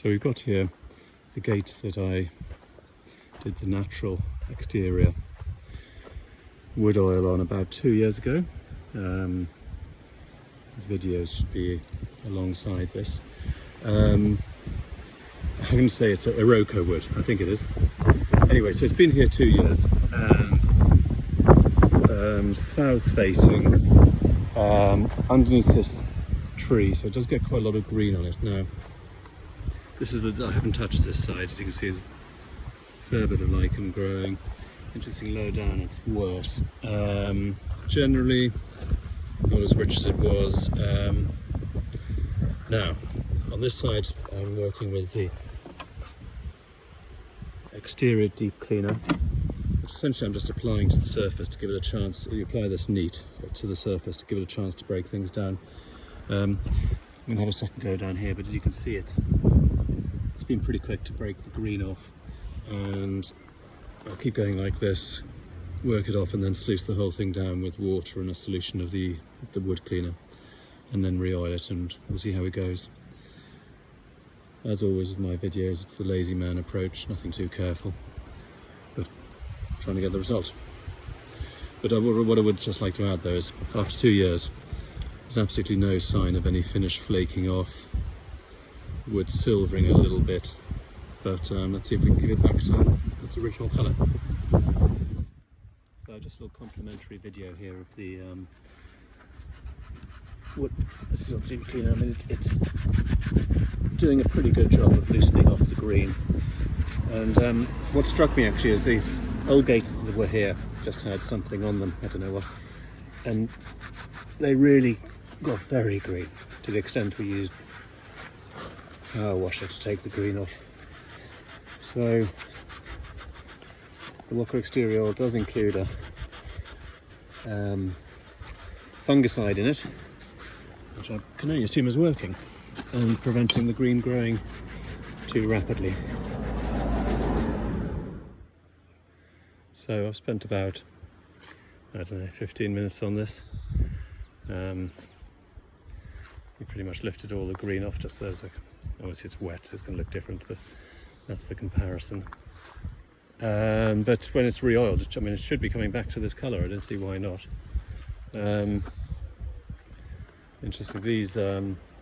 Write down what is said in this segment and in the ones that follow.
So we've got here the gates that I did the natural exterior wood oil on about 2 years ago. These videos should be alongside this. I'm going to say it's a Iroko wood, I think it is. Anyway, so it's been here 2 years and it's south facing underneath this tree, so it does get quite a lot of green on it. Now, this is I haven't touched this side, as you can see there's a fair bit of lichen growing. Interesting, low down it's worse. Generally not as rich as it was. Now, on this side I'm working with the exterior deep cleaner. Essentially I'm just applying to the surface to give it a chance. You apply this neat to the surface to give it a chance to break things down. I'm going to have a second go down here, but as you can see it's been pretty quick to break the green off, and I'll keep going like this, work it off and then sluice the whole thing down with water and a solution of the wood cleaner, and then re-oil it, and we'll see how it goes. As always with my videos, it's the lazy man approach, nothing too careful, but trying to get the result. But what I would just like to add though is, after 2 years, there's absolutely no sign of any finish flaking off. Wood silvering a little bit, but let's see if we can give it back to its original colour. So just a little complimentary video here of the wood. This is deep cleaner. I mean, it's doing a pretty good job of loosening off the green. And what struck me actually is the old gates that were here just had something on them, I don't know what, and they really got very green, to the extent we used power washer to take the green off. So the WOCA Exterior Oil does include a fungicide in it, which I can only assume is working and preventing the green growing too rapidly. So I've spent about, I don't know, 15 minutes on this. We pretty much lifted all the green off. Just there's obviously it's wet, so it's going to look different, but that's the comparison. But when it's re-oiled, I mean, it should be coming back to this colour. I don't see why not. Interesting, these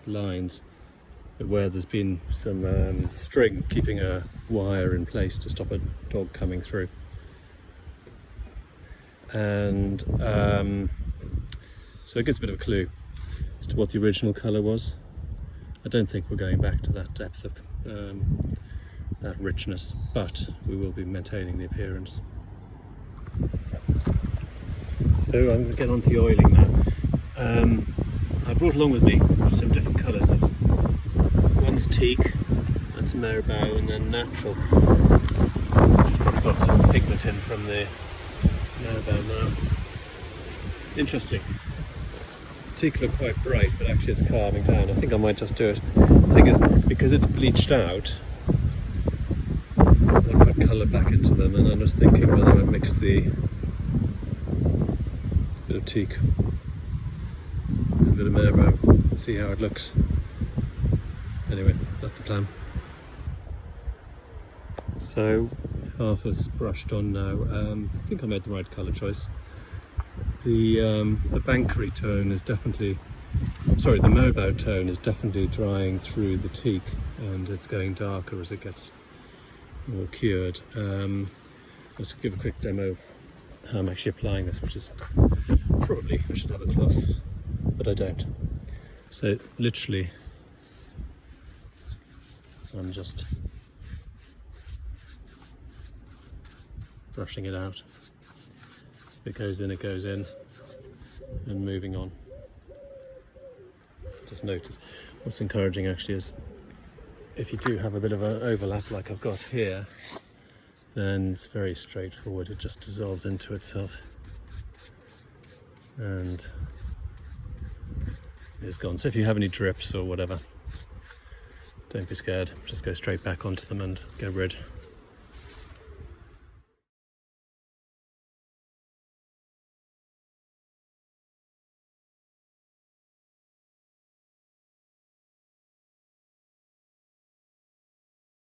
lines where there's been some string keeping a wire in place to stop a dog coming through. And so it gives a bit of a clue as to what the original colour was. I don't think we're going back to that depth of that richness, but we will be maintaining the appearance. So I'm going to get on to the oiling now. I brought along with me some different colours. One's teak, that's marabou, and then natural. Just probably got some pigment in from the marabou now. Interesting. Teak look quite bright, but actually it's calming down. I think I might just do it. The thing is, because it's bleached out, I put colour back into them, and I'm just thinking whether I mix the bit of teak and a bit of marabou, see how it looks. Anyway, that's the plan. So half is brushed on now. I think I made the right colour choice. The bankery tone is definitely, sorry, the marabou tone is definitely drying through the teak, and it's going darker as it gets more cured. Let's give a quick demo of how I'm actually applying this, which is probably, I should have a cloth, but I don't. So literally, I'm just brushing it out. If it goes in, it goes in, and moving on. Just notice, what's encouraging actually is, if you do have a bit of an overlap like I've got here, then it's very straightforward. It just dissolves into itself and is gone. So if you have any drips or whatever, don't be scared, just go straight back onto them and get rid.